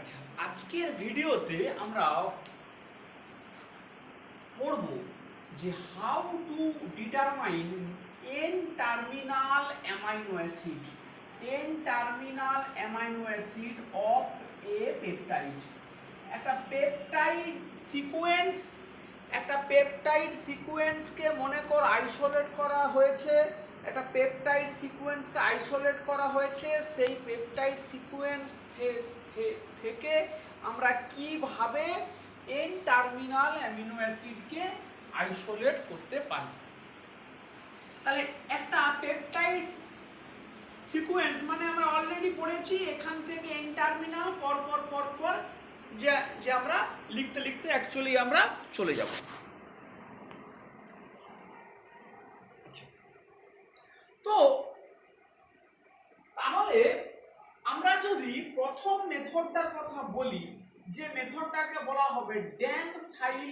আচ্ছা, আজকের ভিডিওতে আমরা পড়ব যে how to determine N terminal amino acid of A peptide. একটা পেপটাইড সিকোয়েন্সকে মনে কর আইসোলেট করা হয়েছে। সেই পেপটাইড সিকোয়েন্স থেকে আমরা কিভাবে এন টার্মিনাল অ্যামিনো অ্যাসিডকে আইসোলেট করতে পারি। তাহলে একটা পেপটাইড সিকোয়েন্স মানে আমরা অলরেডি পড়েছি, এখান থেকে এন টার্মিনাল পর যে আমরা লিখতে লিখতে অ্যাকচুয়ালি আমরা চলে যাব। তো তাহলে আমরা যদি প্রথম মেথডটার কথা বলি, যে মেথডটাকে বলা হবে ড্যানসাইল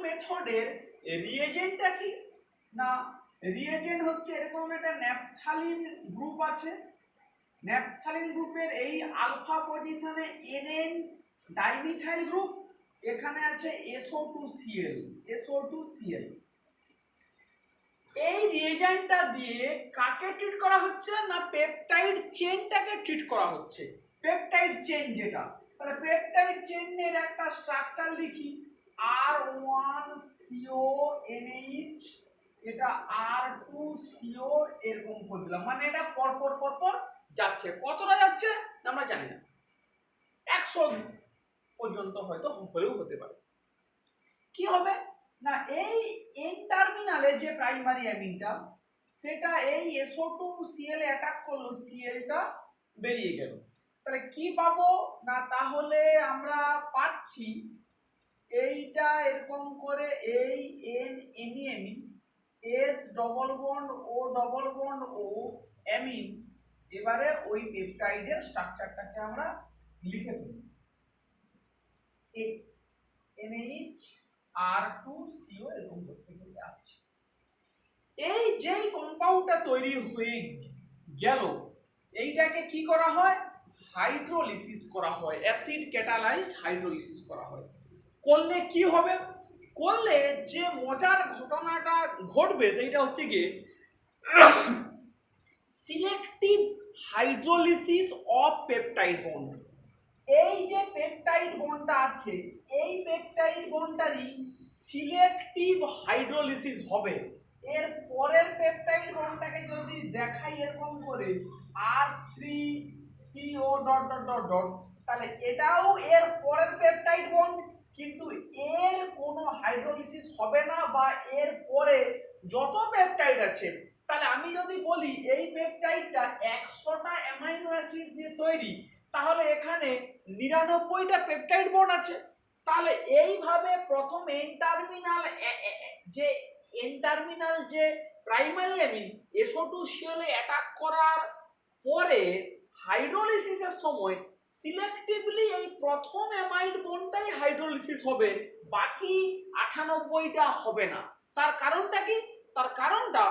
মেথডের রিয়েজেন্টটা কি না, রিয়েজেন্ট হচ্ছে এরকম একটা ন্যাপথালিন গ্রুপ আছে। ন্যাপথালিন গ্রুপের এই আলফা পজিশনে এনএন ডাইমিথাইল গ্রুপ, এখানে আছে SO2Cl। এই রিয়েজেন্টটা দিয়ে কাকে ট্রিট করা হচ্ছে না, পেপটাইড চেনটাকে ট্রিট করা হচ্ছে। পেপটাইড চেন যেটা, তাহলে পেপটাইড চেনের একটা স্ট্রাকচার লিখি, R1CONH, এটা R2CO, এরকম করে দিলাম। মানে এটা পরপর যাচ্ছে। কতটা যাচ্ছে আমরা জানি না, 100 পর্যন্ত হয়তো হলেও হতে পারে। কি হবে না, এই এন টার্মিনালে যে প্রাইমারি অ্যামিনটা, সেটা এই SO2Cl অ্যাটাক করলো, Clটা বেরিয়ে গেল। তাহলে কি পাবো না, তাহলে আমরা পাচ্ছি এইটা এরকম করে এই NMe S double bond O amine. এবারে ওই পেপটাইডের স্ট্রাকচারটাকে আমরা লিখে ফেলি, NH R2CO এরকম করতে আসছে। এই যেই কম্পাউন্ডটা তৈরি হয়ে গেল, এইটাকে কি করা হয়, হাইড্রোলিসিস করা হয়, অ্যাসিড ক্যাটালাইজড হাইড্রোলিসিস করা হয়। করলে কি হবে, করলে যে মজার ঘটনাটা ঘটবে সেইটা হচ্ছে কি, selective hydrolysis of peptide bond. এই যে পেপটাইড বন্ডটা আছে, এই পেপটাইড বন্ডটারই সিলেক্টিভ হাইড্রোলিসিস হবে। এর পরের পেপটাইড বন্ডটাকে যদি দেখাই এরকম করে R3CO তাহলে এটাও এর পরের পেপটাইড বন্ড, কিন্তু এর কোনো হাইড্রোলিসিস হবে না, বা এর পরে যত পেপটাইড আছে, তাহলে আমি যদি বলি এই পেপটাইডটা 100টা অ্যামাইনো অ্যাসিড দিয়ে তৈরি, তাহলে এখানে 99টা পেপটাইড বন্ড আছে। তাহলে এইভাবে প্রথম এন টার্মিনাল যে প্রাইমারি অ্যামিন SO2Cl অ্যাটাক করার পরে হাইড্রোলিসিসের সময় সিলেক্টিভলি এই প্রথম অ্যামাইড বন্ডটাই হাইড্রোলিসিস হবে, বাকি 98টা হবে না। তার কারণটা কি, তার কারণটা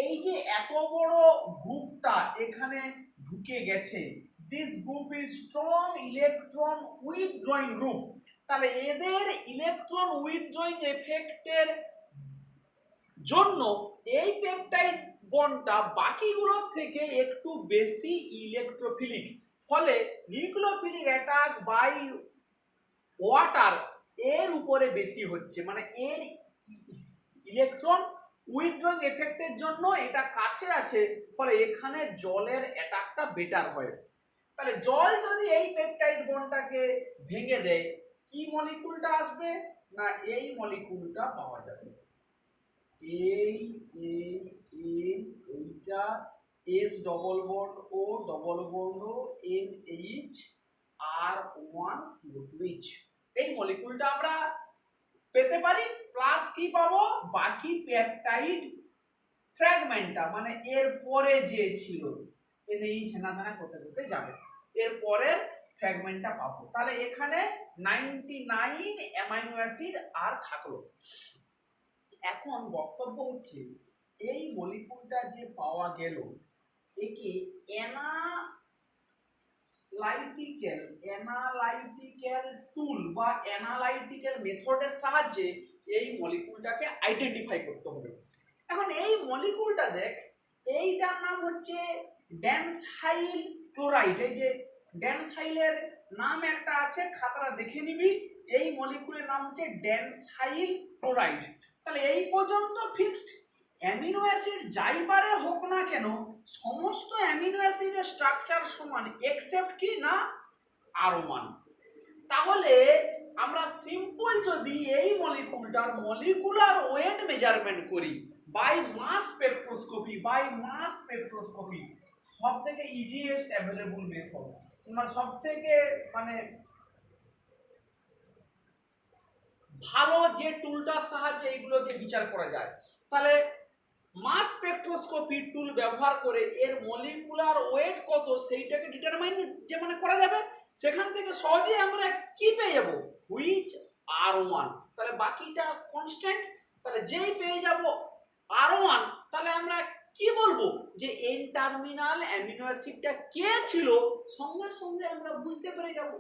এই যে এত বড় গ্রুপটা এখানে ঢুকে গেছে, this group is strong electron withdrawing group. তাহলে এদের ইলেকট্রন উইথড্রয়িং এফেক্টের জন্য এই পেপটাইড বন্ডটা বাকিগুলোর থেকে একটু বেশি ইলেকট্রোফিলিক, ফলে নিউক্লিওফিলিক অ্যাটাক বাই ওয়াটার এর উপরে বেশি হচ্ছে। মানে এর ইলেকট্রন উইথড্রয়িং এফেক্টের জন্য এটা কাছে আছে, ফলে এখানে জলের অ্যাটাকটা বেটার হয়। তাহলে জল যদি এই পেপটাইড বন্ডটাকে ভেঙে দেয়, কি মলিকুলটা আসবে না, এই মলিকুলটা পাওয়া যাবে। এইটা S double bond O NH R1CO2H, এই মলিকুলটা আমরা পেতে পারি। প্লাস কি পাবো, বাকি পেপটাইড ফ্র্যাগমেন্টটা, মানে এর পরে যে ছিল NH হেনাদানা করতে যাবে, এর পরের ফ্র্যাগমেন্টটা পাবো। তাহলে এখানে 99 অ্যামাইনো অ্যাসিড আর থাকলো। এখন বক্তব্য হচ্ছে, এই মলিকুলটা যে পাওয়া গেল, একে অ্যানালাইটিক্যাল টুল বা অ্যানালাইটিক্যাল মেথডের সাহায্যে এই মলিকুলটাকে আইডেন্টিফাই করতে হবে। এখন এই মলিকুলটা দেখ, এইটার নাম হচ্ছে ড্যান্সহাইল ক্লোরাইড। এই যে ড্যান্সহাইলের নাম একটা আছে, খাতাটা দেখে নিবি। এই মলিকুলের নাম হচ্ছে ড্যান্সহাইল ক্লোরাইড। তাহলে এই পর্যন্ত ফিক্সড। অ্যামিনো অ্যাসিড যাই পারে হোক না কেন, সমস্ত অ্যামিনো অ্যাসিডের স্ট্রাকচার সমান এক্সেপ্ট কি না আরোমান। তাহলে আমরা সিম্পল যদি এই মলিকুলটার মলিকুলার ওয়েট মেজারমেন্ট করি বাই মাস স্পেকট্রোস্কোপি, সব থেকে ইজিয়েস্ট অ্যাভেলেবল মেথড, মানে সব থেকে মানে ভালো যে টুলটার সাহায্যে এইগুলোকে বিচার করা যায়, তাহলে মাস স্পেকট্রোস্কোপি টুল ব্যবহার করে এর মলিকুলার ওয়েট কত সেইটাকে ডিটারমাইন যে মানে করা যাবে। সেখান থেকে সহজেই আমরা কি পেয়ে যাব, হুইচ R1, তাহলে বাকিটা কনস্ট্যান্ট। তাহলে যেই পেয়ে যাব R1, তাহলে আমরা কি বলবো যে এন টার্মিনাল অ্যামিনো অ্যাসিডটা কে ছিল, সঙ্গে সঙ্গে আমরা বুঝতে পেরে যাব।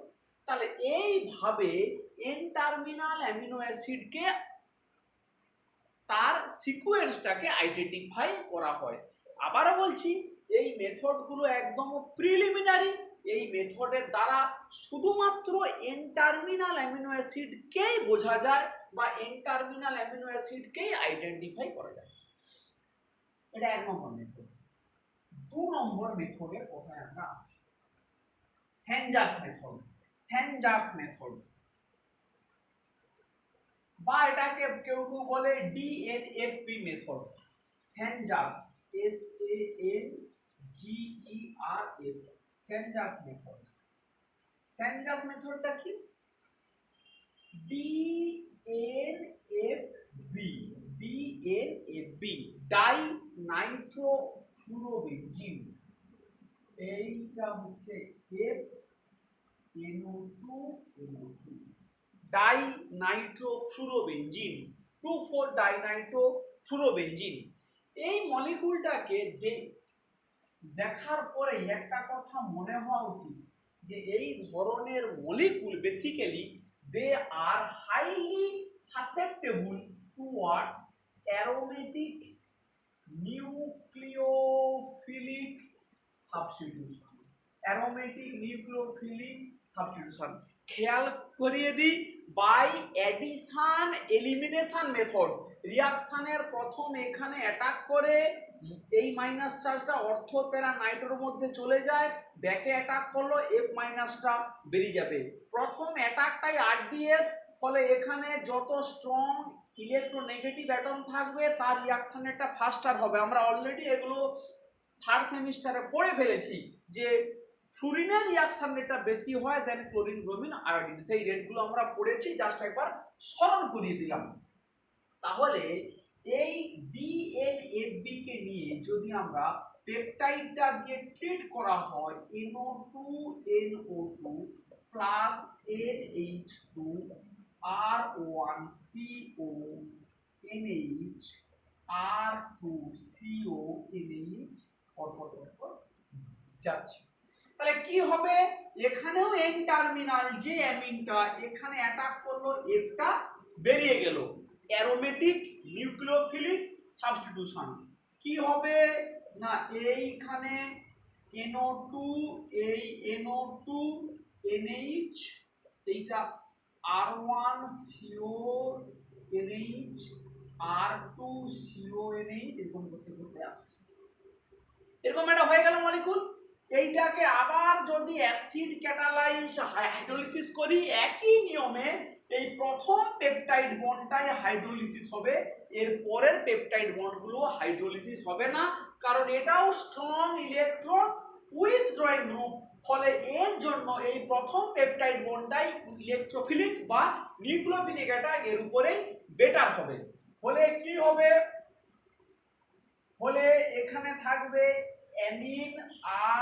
তাহলে এইভাবে এন টার্মিনাল অ্যামিনো অ্যাসিডকে তার সিকোয়েন্সটাকে আইডেন্টিফাই করা হয়। আবারও বলছি, এই মেথডগুলো একদম প্রিলিমিনারি। এই মেথডের দ্বারা শুধুমাত্র এন টার্মিনাল অ্যামিনো অ্যাসিডকেই বোঝা যায় বা এন টার্মিনাল অ্যামিনো অ্যাসিডকেই আইডেন্টিফাই করা যায়। এটা 1 নম্বর মেথড। 2 নম্বর মেথডের কথায় আমরা আসি, স্যানজাস মেথড বা এটাকে কেউ কেউ বলে DNFP মেথড। স্যানজাস SANGERS স্যানজাস মেথডটা কি? DNFB die নাইট্রোফ্লুরোবেনজিন। এইটা হচ্ছে FNO2 ডাই নাইট্রোফ্লুরোবেনজিন, 2,4-ডাইনাইট্রোফ্লুরোবেনজিন। এই মলিকুলটাকে দেখার পরে একটা কথা মনে হওয়া উচিত যে এই ধরনের molecule basically they are highly susceptible towards aromatic nucleophilic substitution. খেয়াল করিয়ে দিই, বাই অ্যাডিশন এলিমিনেশন মেথড রিয়াকশনের প্রথম এখানে অ্যাটাক করে এই মাইনাস চার্জটা অর্থ প্যারা নাইট্রোর মধ্যে চলে যায়, ব্যাকে অ্যাটাক করলো, F মাইনাসটা বেরিয়ে যাবে। প্রথম অ্যাটাকটাই RDS, ফলে এখানে যত স্ট্রং ইলেকট্রোনেগেটিভ অ্যাটম থাকবে তার রিয়াকশনটা ফাস্টার হবে। আমরা অলরেডি এগুলো 3rd সেমিস্টারে পড়ে ফেলেছি যে ফ্লুরিনের রিয়াকশন রেটটা বেশি হয় দেন ক্লোরিন ব্রোমিন আয়োডিন। সেই রেটগুলো আমরা পড়েছি, জাস্ট একবার স্মরণ করিয়ে দিলাম। তাহলে এই DNFB কে নিয়ে যদি আমরা পেপটাইডটা দিয়ে ট্রিট করা হয় NO2NO2 plus NH2 R1CO NH R2CO NH যাচ্ছে। তাহলে কি হবে, এখানেও এন টার্মিনাল যে অ্যামিনটা এখানে অ্যাটাক করলো, একটা বেরিয়ে গেল, অ্যারোমেটিক নিউক্লিওফিলিক সাবস্টিটিউশন। কি হবে না, এইখানে NO2, এই NO2 NH, এইটা R1CO NH R2CO NH, এরকম করতে করতে আসছে। এরকম একটা হয়ে গেল মলিকুল। এইটাকে আবার যদি অ্যাসিড ক্যাটালাইজড হাইড্রোলিসিস করি একই নিয়মে, এই প্রথম পেপটাইড বন্ডটাই হাইড্রোলিসিস হবে, এর পরের পেপটাইড বন্ডগুলো হাইড্রোলিসিস হবে না, কারণ এটাও স্ট্রং ইলেকট্রন উইথড্রয়িং গ্রুপ। ফলে এর জন্য এই প্রথম পেপটাইড বন্ডটাই ইলেকট্রোফিলিক বা নিউক্লিওফিলিক অ্যাটাক এর উপরেই বেটার হবে। ফলে কি হবে, হলে এখানে থাকবে অ্যামিন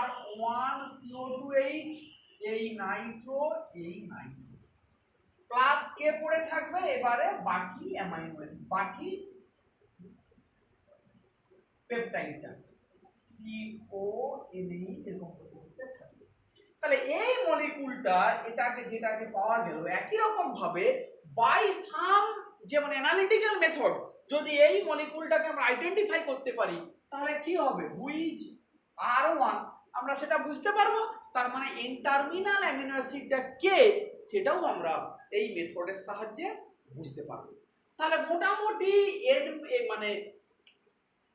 R1CO2H, এই নাইট্রো প্লাস কে পড়ে থাকবে এবারে বাকি অ্যামাইনো বাকি পেপটাইডটা CO NH এরকম করতে থাকবে। তাহলে এই মলিকুলটা যেটাকে পাওয়া গেল একই রকম ভাবে বাই সাম যে মানে অ্যানালিটিক্যাল মেথড যদি এই মলিকুলটাকে আমরা আইডেন্টিফাই করতে পারি তাহলে কি হবে হুইচ R1 আমরা সেটা বুঝতে পারবো। তার মানে এন টার্মিনাল অ্যামিনো অ্যাসিডটা কে সেটাও আমরা এই মেথডের সাহায্যে বুঝতে পারবো। তাহলে মোটামুটি মানে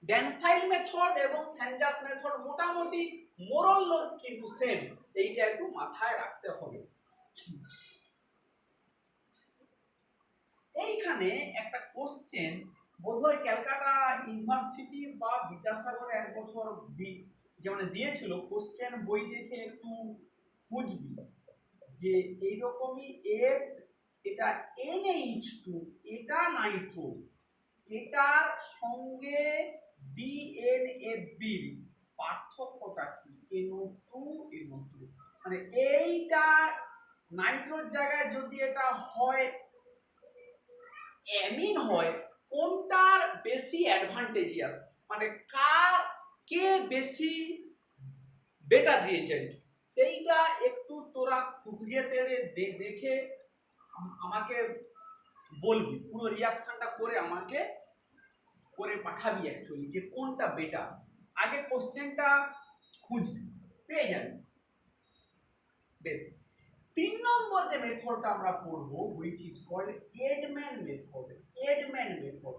ড্যানসাইল মেথড এবং স্যানজার্স মেথড মোটামুটি মোরললেস কিন্তু সেম, এইটা একটু মাথায় রাখতে হবে। এইখানে একটা কোশ্চেন বোধহয় ক্যালকাটা ইউনিভার্সিটি বা বিদ্যাসাগর এক বছর মানে দিয়েছিল, কোশ্চেন বই দেখে একটু খুঁজবি যে এইরকমই এফ এটা NH2 এটা নাইট্রো এটার সঙ্গে BNFB পার্থক্যটা কি NO2 NO2 মানে এইটা নাইট্রোর জায়গায় যদি এটা হয় অ্যামিন হয় কোনটার বেশি অ্যাডভান্টেজিয়াস মানে কে বেশি বেটার রিয়েজেন্ট সেইটা একটু তোরা খুঁজে তেড়ে দেখে আমাকে বলবি, পুরো রিয়াকশনটা করে আমাকে করে পাঠাবি অ্যাকচুয়ালি যে কোনটা বেটার। আগে কোশ্চেনটা খুঁজবি পেয়ে যাবি। বেশ, 3 নম্বর যে মেথডটা আমরা পড়ব which is called Edman method. Edman method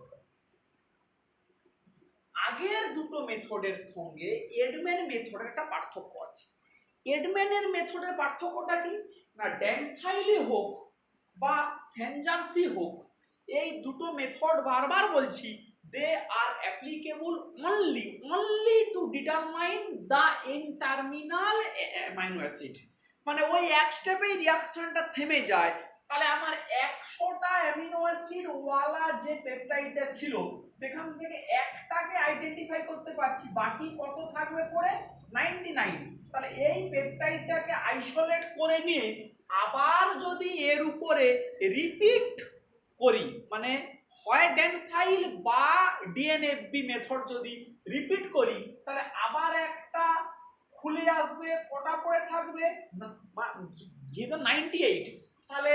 আগের দুটো মেথডের সঙ্গে এডম্যান মেথডের একটা পার্থক্য আছে। এডম্যানের মেথডের পার্থক্যটা কি না ড্যানসাইলি হোক বা স্যানজার্সি হোক এই দুটো মেথড বারবার বলছি they are applicable only to determine the N-terminal amino acid মানে ওই এক স্টেপেই রিঅ্যাকশনটা থেমে যায়। তাহলে আমার 100টা অ্যামিনো অ্যাসিড ওয়ালা যে পেপটাইডটা ছিল সেখান থেকে একটাকে আইডেন্টিফাই করতে পারছি, বাকি কত থাকবে পড়ে 99। তাহলে এই পেপটাইডটাকে আইসোলেট করে নিয়ে আবার যদি এর উপরে রিপিট করি মানে হয় ড্যানসাইল বা ডিএনএফবি মেথড যদি রিপিট করি তাহলে আবার একটা খুলে আসবে, কটা পড়ে থাকবে যেহেতু 98। তাহলে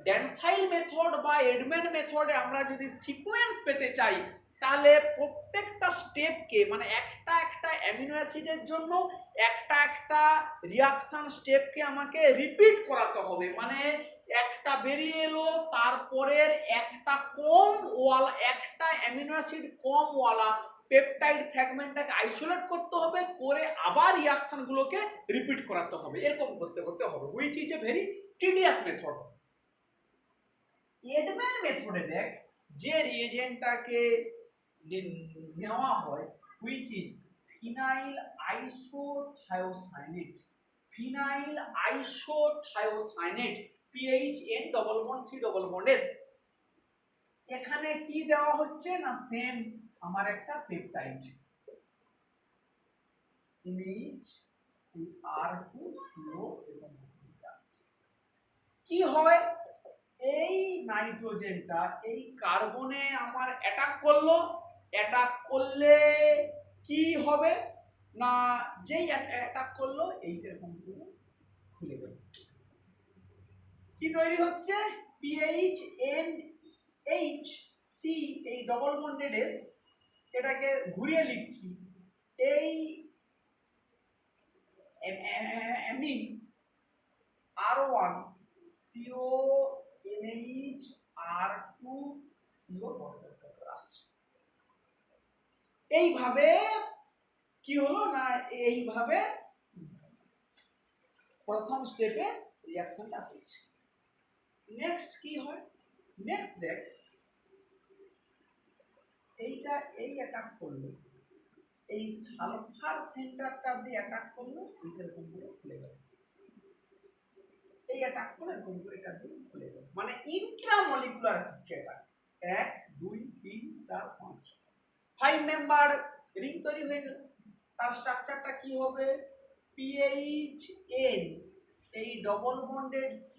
ড্যানসাইল মেথড বা এডম্যান মেথডে আমরা যদি সিকোয়েন্স পেতে চাই তাহলে প্রত্যেকটা স্টেপকে মানে একটা একটা অ্যামিনো অ্যাসিডের জন্য একটা একটা রিঅ্যাকশন স্টেপকে আমাকে রিপিট করাতে হবে। মানে একটা বেরিয়ে এলো তারপরের একটা কম ওয়ালা একটা অ্যামিনো অ্যাসিড কম ওয়ালা পেপটাইড ফ্র্যাগমেন্টটাকে আইসোলেট করতে হবে, করে আবার রিঅ্যাকশনগুলোকে রিপিট করাতে হবে, এরকম করতে করতে হবে which is a very tedious method. Edman মেথডে দেখ যে রিয়েজেন্টটাকে নেওয়া হয় which is phenyl isothiocyanate. Phenyl isothiocyanate PHN double bond C double bond S। এখানে কি দেওয়া হচ্ছে না সেম আমার একটা পেপটাইড NH R2CO এবং কি হয় এই নাইট্রোজেনটা এই কার্বনে আমার অ্যাটাক করলো, অ্যাটাক করলে কি হবে না যেই অ্যাটাক করলো এইটা এরকম খুলে গেল, কি তৈরি হচ্ছে PHNHC এই ডবল বন্ডেড S এটাকে ঘুরিয়ে লিখছি এই amine R1 CONH R2 CO আসছে। এইভাবে কি হলো না এইভাবে প্রথম স্টেপে রিঅ্যাকশনটা হচ্ছে। নেক্সট কি হয়, নেক্সট দেখ এইটা এই অ্যাটাক করলো এই সালফার সেন্টারটা দিয়ে অ্যাটাক করলো এইটা এরকম করে খুলে গেল, এই অ্যাটাক করে এরকম করে এটা দিয়ে খুলে গেল, মানে ইন্ট্রামলিকুলার হচ্ছে এটা 1 2 3 4 5 5 মেম্বার রিং তৈরি হয়ে গেল। তার স্ট্রাকচারটা কি হবে PHN এই ডবল বন্ডেড C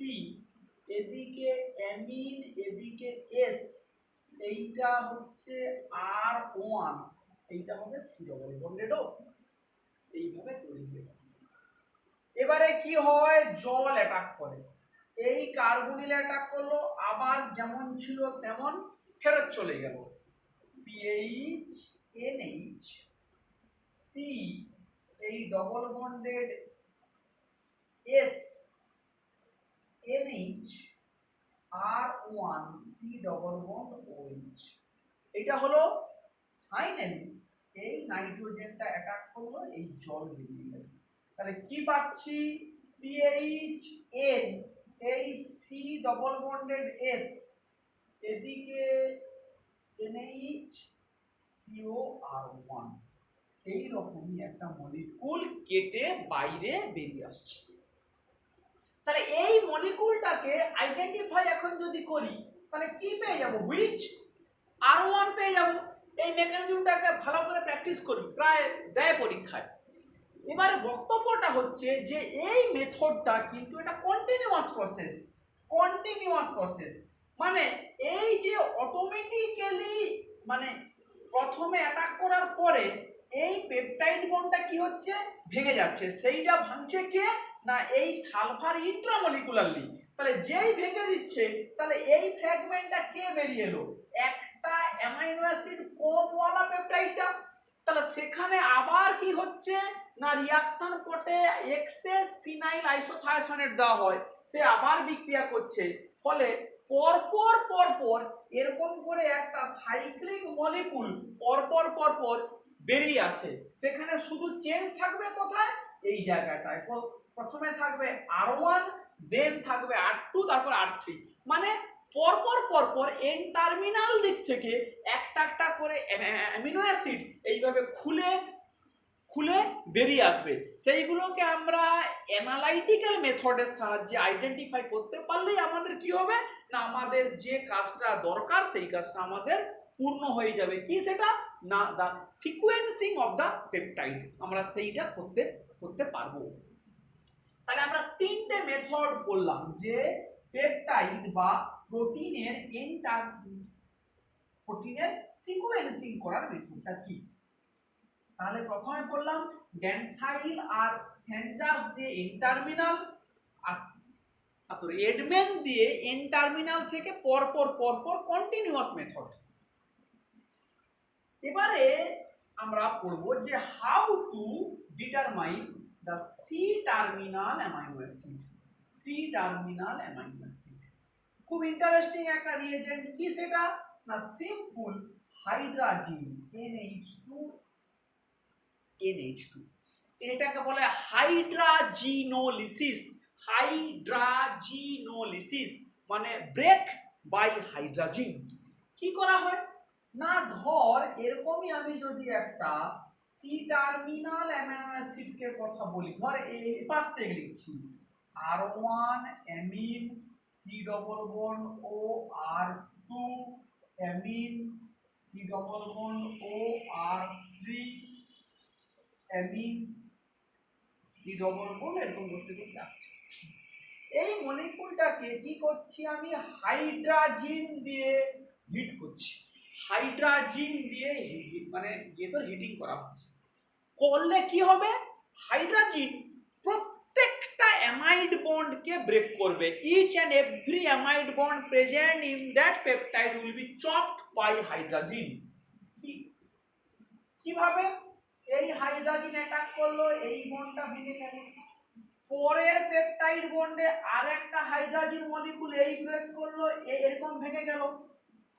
এদিকে অ্যামিন এদিকে S এইটা হচ্ছে R1 এইটা হবে C ডবল বন্ডেড O। এই এইভাবে তৈরি হয়ে গেল। এবারে কি হয়, জল অ্যাটাক করে, এই কার্বনিল অ্যাটাক করলো, আবার যেমন ছিল তেমন ফেরত চলে গেল। পিএইচ এনএইচ সি, এই double bonded S NH R one C double bond OH, এটা হলো ফাইনালি এই নাইট্রোজেনটা অ্যাটাক করলো, এই জল বেরিয়ে গেল। তাহলে কি পাচ্ছি, পিএইচ এন, এই সি ডবল বন্ডেড এস, এদিকে এনএইচ সিও আর ওয়ান, এইরকমই একটা মলিকুল কেটে বাইরে বেরিয়ে আসছে। তাহলে এই মলিকুলটাকে আইডেন্টিফাই এখন যদি করি তাহলে কি পেয়ে যাব, হুইচ আর1 পেয়ে যাব। এই মেকানিজমটাকে ভালো করে প্র্যাকটিস করবি, প্রায় দেয় পরীক্ষায়। এবারে বক্তব্যটা হচ্ছে যে এই মেথডটা কিন্তু এটা কন্টিনিউয়াস প্রসেস, কন্টিনিউয়াস প্রসেস মানে এই যে অটোমেটিক্যালি মানে প্রথমে অ্যাটাক করার পরে এই পেপটাইড বন্ডটা কি হচ্ছে, ভেঙে যাচ্ছে। সেইটা ভাঙছে কে না, এই সালফার ইন্ট্রামলিকুলারলি। তাহলে যেই ভেঙে দিচ্ছে তাহলে এই ফ্র্যাগমেন্টটা কে বেরিয়ে এলো, একটা অ্যামাইনো অ্যাসিড কমওয়ালা পেপটাইডটা। তাহলে সেখানে আবার কি হচ্ছে না, রিয়াকশন পটে এক্সেস ফিনাইল আইসোথায়োসানেট দেওয়া হয়, সে আবার বিক্রিয়া করছে, ফলে পরপর পরপর এরকম করে একটা সাইক্লিক মলিকুল পরপর পরপর বেরিয়ে আসে। সেখানে শুধু চেঞ্জ থাকবে কোথায়, এই জায়গাটায়। প্রথমে থাকবে আর1, দেন থাকবে আর2, তারপর আর3, মানে পরপর পরপর এন টার্মিনাল দিক থেকে একটা একটা করে অ্যামিনো অ্যাসিড এইভাবে খুলে খুলে বেরিয়ে আসবে। সেইগুলোকে আমরা অ্যানালাইটিক্যাল মেথডের সাহায্যে আইডেন্টিফাই করতে পারলেই আমাদের কি হবে না, আমাদের যে কাজটা দরকার সেই কাজটা আমাদের পূর্ণ হয়ে যাবে। কি সেটা না, the sequencing of the peptide, আমরা সেইটা করতে পারবো। তাহলে আমরা তিনটে মেথড বললাম যে পেপটাইড বা প্রোটিনের প্রোটিনের সিকোয়েন্সিং করার মেথডটা কি। তাহলে প্রথমে বললাম ডেনসাইল আর সেঞ্জাস দিয়ে এন টার্মিনাল, আর এডমেন দিয়ে এন টার্মিনাল থেকে পরপর পরপর কন্টিনিউয়াস মেথড। এবারে আমরা পড়ব যে how to determine the C terminal amino acid. C terminal amino acid খুব ইন্টারেস্টিং একটা রিয়েজেন্ট। কি সেটা না, সিম্পল হাইড্রাজিন NH2, এটাকে বলে হাইড্রাজিনোলিসিস। হাইড্রাজিনোলিসিস মানে ব্রেক বাই হাইড্রাজিন। কি করা হয় না, ধর এরকমই আমি যদি একটা সি টার্মিনাল অ্যামিনো অ্যাসিডকে কথা বলি, ধর এই পাশ থেকে লিখছি আর1 অ্যামিন সি ডবল বন্ড ও আর2 অ্যামিন সি ডবল বন্ড ও আর3 অ্যামিন সি ডবল বন্ড, এরকম করতে করতে আসছে। এই মলিকুলটাকে কি করছি আমি, হাইড্রাজিন দিয়ে হিট করছি। হাইড্রাজিন দিয়ে মানে হিটিং করা হচ্ছে। করলে কি হবে, হাইড্রাজিন প্রত্যেকটা অ্যামাইড বন্ডকে ব্রেক করবে। Each and every amide bond present in that peptide will be chopped by hydrazine. কিভাবে, এই হাইড্রাজিন অ্যাটাক করলো, এই বন্ডটা ভেঙে গেল, পরের পেপটাইড বন্ডে আরেকটা হাইড্রাজিন মলিকুল এই ব্রেক করলো, এরকম ভেঙে গেল,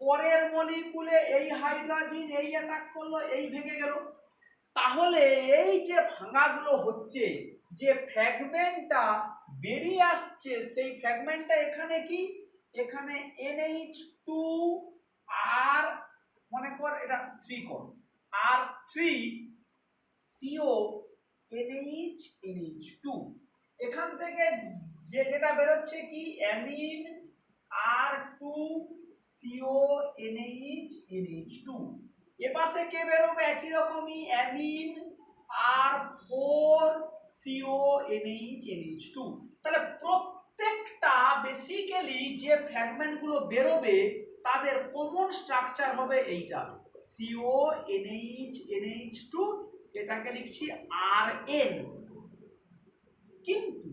পরের মলিকুলে এই হাইড্রাজিন এই অ্যাটাক করলো, এই ভেঙে গেল। তাহলে এই যে ভাঙাগুলো হচ্ছে, যে ফ্র্যাগমেন্টটা বেরিয়ে আসছে, সেই ফ্র্যাগমেন্টটা এখানে কি, এখানে NH2 আর মনে কর এটা 3 কোণ আর 3 CO NH2, এখান থেকে যেটা বেরোচ্ছে কি অ্যামিন R2 CO NH2। এপাশে কে বেরোবে একই রকমই অ্যামিন R4 CO NH2। তাহলে প্রত্যেকটা বেসিক্যালি যে ফ্র্যাগমেন্টগুলো বেরোবে তাদের কমন স্ট্রাকচার হবে এইটা, CO NH NH2 এটাকে লিখছি আর এন। কিন্তু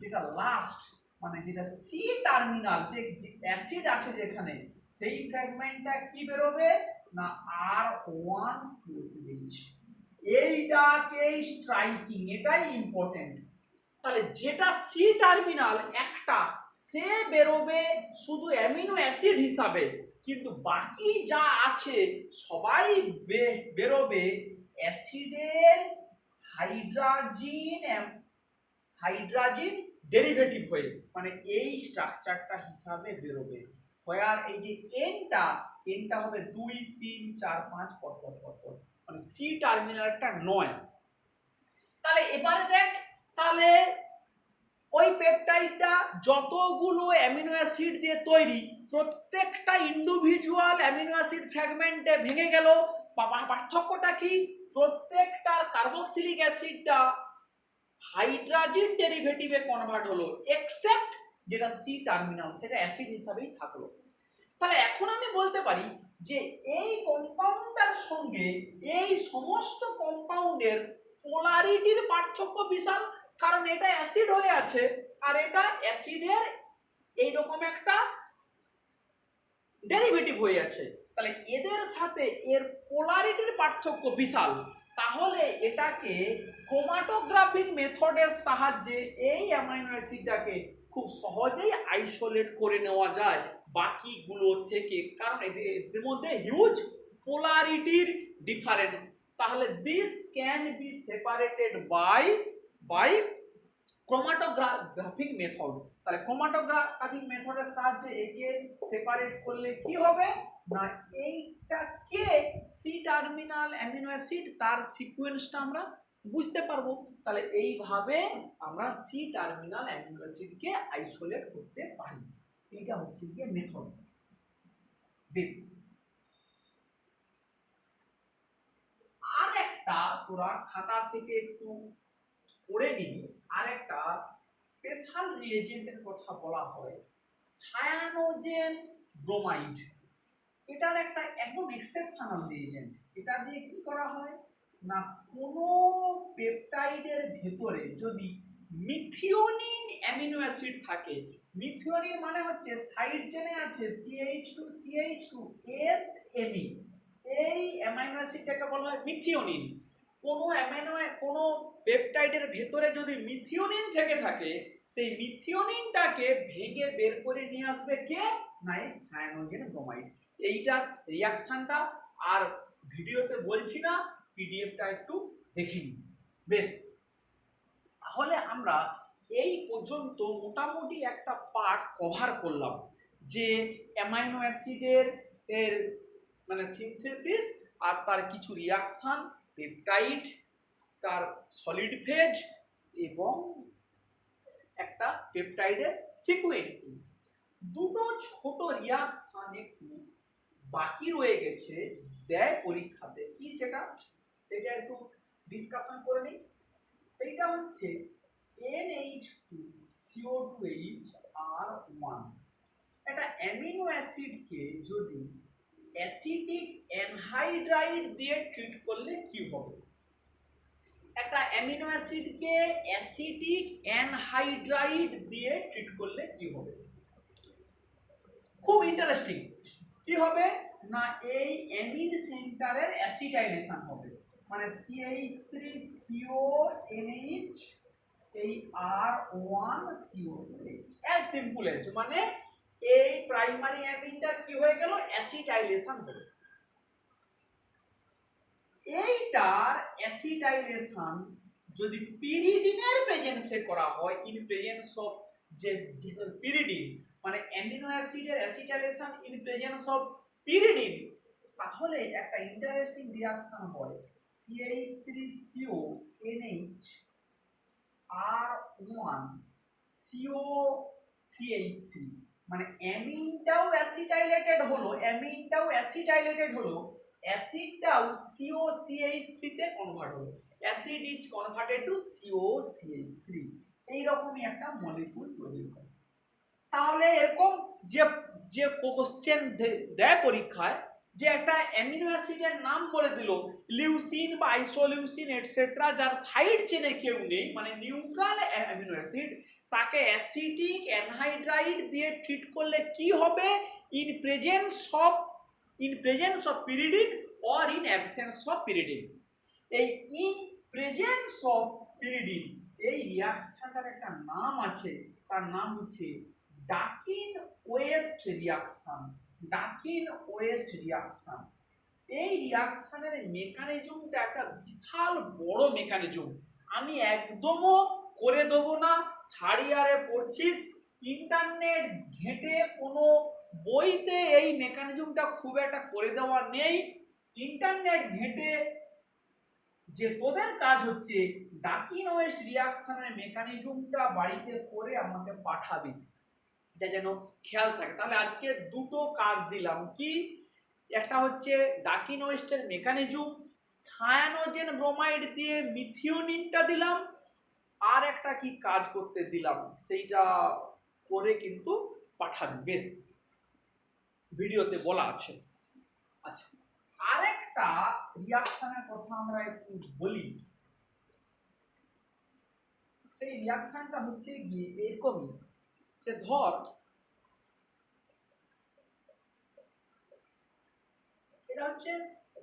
যেটা লাস্ট মানে যেটা সি টার্মিনাল যে অ্যাসিড আছে যেখানে সেই ফ্র্যাগমেন্টটা কি বেরোবে না R1CH। এইটাকে স্ট্রাইকিং, এটাই ইম্পর্টেন্ট। তাহলে যেটা সি টার্মিনাল একটা সে বেরোবে শুধু অ্যামিনো অ্যাসিড হিসাবে, কিন্তু বাকি যা আছে সবাই বেরোবে অ্যাসিডের হাইড্রাজিন ডেরিভেটিভ হয়ে, মানে এই স্ট্রাকচারটা হিসাবে বেরোবে। আর এই যে এনটা হবে 2 3 4 5 পর, মানে সি টার্মিনালটা নয়। তাহলে এবারে দেখ, তাহলে ওই পেপটাইডটা যতগুলো অ্যামিনো অ্যাসিড দিয়ে তৈরি প্রত্যেকটা ইন্ডিভিজুয়াল অ্যামিনো অ্যাসিড ফ্র্যাগমেন্টে ভেঙে গেল। পার্থক্যটা কি? প্রত্যেকটার কার্বক্সিলিক অ্যাসিডটা হাইড্রোজেন ডেরিভেটিভে কনভার্ট হলো, এক্সেপ্ট যেটা সি টার্মিনাল সেটা অ্যাসিড হিসাবেই থাকলো। তাহলে এখন আমি বলতে পারি যে এই কম্পাউন্ডটার সঙ্গে এই সমস্ত কম্পাউন্ডের পোলারিটির পার্থক্য বিশাল, কারণ এটা অ্যাসিড হয়ে আছে আর এটা অ্যাসিডের এইরকম একটা ডেরিভেটিভ হয়ে আছে। তাহলে এদের সাথে এর পোলারিটির পার্থক্য বিশাল। তাহলে এটাকে ক্রোমাটোগ্রাফিক মেথডের সাহায্যে এই অ্যামাইনো অ্যাসিডটাকে খুব সহজেই আইসোলেট করে নেওয়া যায় বাকিগুলো থেকে, কারণ এদের মধ্যে হিউজ পোলারিটির ডিফারেন্স। তাহলে this can be separated by chromatographic method. তাহলে ক্রোমাটোগ্রাফিক মেথডের সাহায্যে একে সেপারেট করলে কি হবে না এইটাকে সি টার্মিনাল অ্যামিনো অ্যাসিড তার সিকোয়েন্সটা আমরা বুঝতে পারবো। তাহলে এইভাবে আমরা সি টার্মিনাল অ্যামিনো অ্যাসিডকে আইসোলেট করতে পারি। এইটা হচ্ছে কি মেথড। বেশ, আর একটা তোরা খাতা থেকে একটু পড়ে নিবি, আর একটা স্পেশাল রিএজেন্টের কথা বলা হয় সায়ানোজেন ব্রোমাইড। এটার একটা একদম এক্সেপশনাল রিএজেন্ট। এটা দিয়ে কি করা হয় না কোনো পেপটাইডের ভেতরে যদি মিথিওনিন অ্যামিনো অ্যাসিড থাকে, মিথিওনিন মানে হচ্ছে সাইড চেনে আছে CH2CH2SMe, এই অ্যামাইনো অ্যাসিডটাকে বলা হয় মিথিওনিন। কোনো পেপটাইডের ভেতরে যদি মিথিওনিন থেকে থাকে সেই মিথিওনিনটাকে ভেঙে বের করে নিয়ে আসবে কে না এই সায়ানোজেন ব্রোমাইড। এইটার রিয়াকশনটা আর ভিডিওতে বলছি না, পিডিএফটা একটু দেখে নিন। বেশ, তাহলে আমরা এই পর্যন্ত মোটামুটি একটা পার্ট কভার করলাম যে অ্যামাইনো অ্যাসিডের মানে সিনথেসিস আর তার কিছু রিয়াকশন, পেপটাইড, তার সলিড ফেজ এবং একটা পেপটাইডের সিকোয়েন্সিং। দুটো ছোট রিয়াকশন একটু বাকি রয়ে গেছে দেয় পরীক্ষাতে, কি সেটা একটু ডিসকাশন করে নিই। সেইটা হচ্ছে NH2CO2H একটা অ্যামিনো অ্যাসিডকে যদি অ্যাসিডিক অ্যানহাইড্রাইড দিয়ে ট্রিট করলে কি হবে। একটা অ্যামিনো অ্যাসিডকে অ্যাসিডিক অ্যানহাইড্রাইড দিয়ে ট্রিট করলে কি হবে, খুব ইন্টারেস্টিং। কি হবে না এই অ্যামিন সেন্টারের অ্যাসিটাইলেশন হবে, মানে CH3CONH এই R1CO2H, as simple as, মানে এই প্রাইমারি অ্যামিনটা কি হয়ে গেল অ্যাসিটাইলেশন হলো। এইটার অ্যাসিটাইলেশন যদি পিরিডিনের প্রেজেন্সে করা হয়, ইন প্রেজেন্স অফ যে পিরিডিন মানে অ্যামিনো অ্যাসিডের acetylation in presence of pyridine, তাহলে একটা ইন্টারেস্টিং রিঅ্যাকশন হয় CH3CONH R1COCH3, মানে অ্যামিনটাও অ্যাসিটাইলেটেড হলো, অ্যাসিডটাও COCH3 তে কনভার্ট হলো, acid is converted to COCH3, এইরকমই একটা মলিকিউল তৈরি হয়। তাহলে এরকম যে কোশ্চেন দেয় পরীক্ষায় যে একটা অ্যামিনো অ্যাসিডের নাম বলে দিল লিউসিন বা আইসোলিউসিন এটসেট্রা, যার সাইড চেনে কেউ নেই, মানে নিউট্রাল অ্যামিনো অ্যাসিড, তাকে অ্যাসিডিক অ্যানহাইড্রাইড দিয়ে ট্রিট করলে কি হবে? In presence of pyridine or in absence of pyridine. এই ইন প্রেজেন্স অফ পিরিডিন এই রিয়াকশনটার একটা নাম আছে, তার নাম হচ্ছে Dakin West reaction. Dakin West reaction. এই রিয়াকশনের মেকানিজমটা একটা বিশাল বড় মেকানিজম, আমি একদমও করে দেবো না। থার্ড ইয়ারে পড়ছিস, ইন্টারনেট ঘেঁটে কোনো বইতে এই মেকানিজমটা খুব একটা করে দেওয়া নেই। ইন্টারনেট ঘেঁটে যে তোদের কাজ হচ্ছে ডাকিন ওয়েস্ট রিয়াকশনের মেকানিজমটা বাড়িতে করে আমাকে পাঠাবি, এটা যেন খেয়াল থাকে। তাহলে আজকে দুটো কাজ দিলাম, কি একটা হচ্ছে ডাকিন ওয়েস্টের মেকানিজম, সায়ানোজেন ব্রোমাইড দিয়ে মিথিওনিনটা দিলাম, আর একটা কি কাজ করতে দিলাম সেইটা করে কিন্তু পাঠাবি, বেশ ভিডিওতে বলা আছে। আচ্ছা, আরেকটা রিয়াকশনের কথা আমরা একটু বলি। সেই রিয়াকশনটা হচ্ছে গিয়ে এরকমই, যে ধর এটা হচ্ছে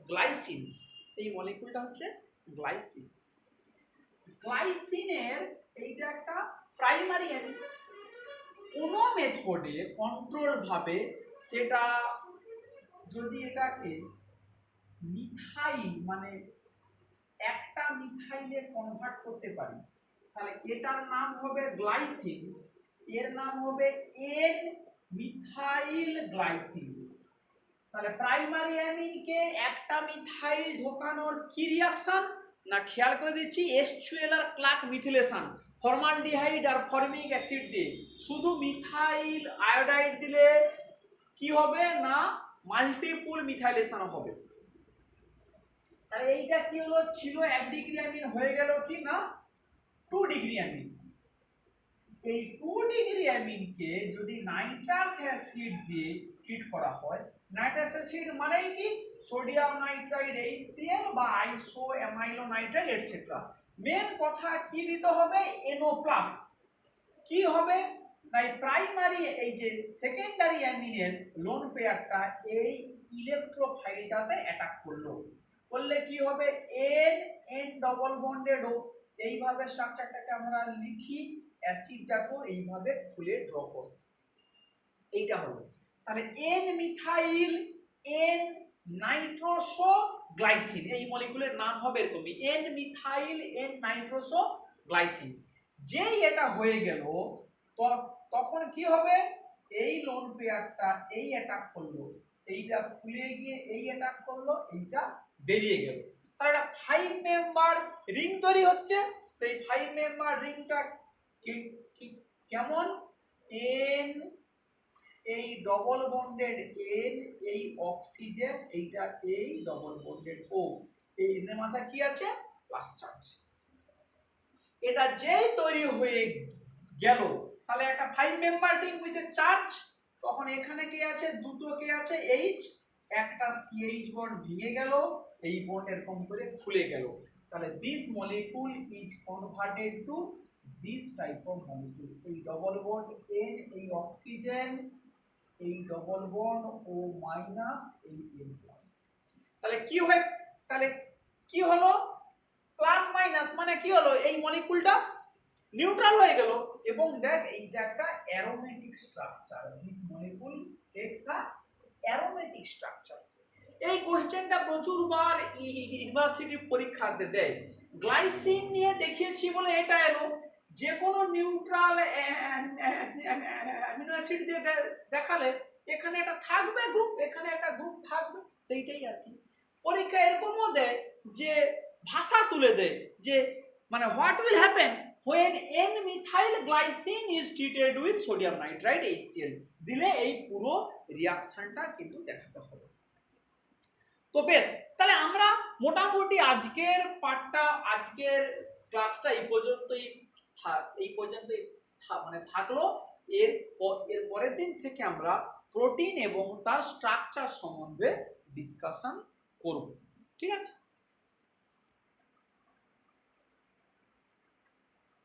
গ্লাইসিন, এই মলিকুলটা হচ্ছে গ্লাইসিন। গ্লাইসিনের এইটা একটা প্রাইমারি অ্যামিন, কোনো মেথডে কন্ট্রোল ভাবে সেটা যদি এটাকে মিথাইল মানে একটা মিথাইলে কনভার্ট করতে পারি, তাহলে এটার নাম হবে গ্লাইসিন, এর নাম হবে এন মিথাইল গ্লাইসিন। তাহলে প্রাইমারি অ্যামিনকে একটা মিথাইল ঢোকানোর কি রিয়াকশন না, খেয়াল করে দিচ্ছি, H2L আর ক্লার্ক মিথিলেশন, ফর্মালডিহাইড আর ফর্মিক অ্যাসিড দিয়ে। শুধু মিথাইল আয়োডাইড দিলে কি হবে না, মাল্টিপুল মিথাইলেশন হবে। তাহলে এইটা কি হলো, ছিল 1 ডিগ্রি অ্যামিন, হয়ে গেল কি না 2 ডিগ্রি অ্যামিন। এই 2 ডিগ্রি অ্যামিনকে যদি নাইট্রাস অ্যাসিড দিয়ে ট্রিট করা হয়, নাইট্রাস অ্যাসিড মানেই কি সোডিয়াম নাইট্রাইড HCl বা আইসো অ্যামাইলো নাইট্রাইড এটসেট্রা। মেন কথা কি দিতে হবে, NO+। কি হবে না, প্রাইমারি এই যে সেকেন্ডারি অ্যামিনের লোন পেয়ারটা এই ইলেকট্রোফাইলটাতে অ্যাটাক করলো, করলে কি হবে এন এন ডবল বন্ডেড ও, এইভাবে স্ট্রাকচারটাকে আমরা লিখি, অ্যাসিডটাকে এইভাবে খুলে ড্র করব, এইটা হলো। তাহলে N methyl N nitroso glycine, এই মলিকুলের নাম হবে এরকমই, N methyl N nitroso glycine. যেই এটা হয়ে গেল তখন কি হবে, এই লোন পেয়ারটা এই অ্যাটাক করলো, এইটা খুলে গিয়ে এই অ্যাটাক করলো, এইটা বেরিয়ে গেল। তাহলে একটা 5 মেম্বার রিং তৈরি হচ্ছে। সেই 5 মেম্বার রিংটা কেমন, এন এই ডবল বন্ডেড এন, এই অক্সিজেন, এইটা এই ডবল বন্ডেড ও, এই এর মাথায় কি আছে প্লাস চার্জ। এটা যেই তৈরি হয়ে গেল, তাহলে একটা 5 member ring with a charge, তখন এখানে কি আছে, দুটো কি আছে এইচ, একটা CH বন্ড ভেঙে গেল, এই বন্ড এরকম করে খুলে গেল। তাহলে this molecule is converted to this type of molecule, এই ডবল বন্ড এন, এই অক্সিজেন, এই ডবল বন্ড ও মাইনাস, এই এন প্লাস। তাহলে কি হয়, তাহলে কি হলো, প্লাস মাইনাস মানে কি হলো, এই মলিকুলটা নিউট্রাল হয়ে গেল। এবং দেখ এইটা একটা aromatic structure, this molecule tax a aromatic structure. এই কোশ্চেনটা প্রচুরবার ইউনিভার্সিটি পরীক্ষাতে দেয়। গ্লাইসিন নিয়ে দেখিয়েছি বলে এটা এলো, যে কোনো নিউট্রাল অ্যামিনো অ্যাসিড দিয়ে দেখালে এখানে একটা থাকবে গ্রুপ, এখানে একটা গ্রুপ থাকবে, সেইটাই আর কি। পরীক্ষা এরকমও দেয় যে ভাষা তুলে দেয়, যে মানে what will happen when N-methyl glycine is treated with sodium nitrite HCl, দিলে এই পুরো রিয়াকশনটা কিন্তু দেখাতে হবে। তো বেশ, তাহলে আমরা মোটামুটি আজকের পার্টটা, আজকের ক্লাসটা এই পর্যন্তই মানে থাকলো। এর পরের দিন থেকে আমরা প্রোটিন এবং তার স্ট্রাকচার সম্বন্ধে ডিসকাশন করব। ঠিক আছে।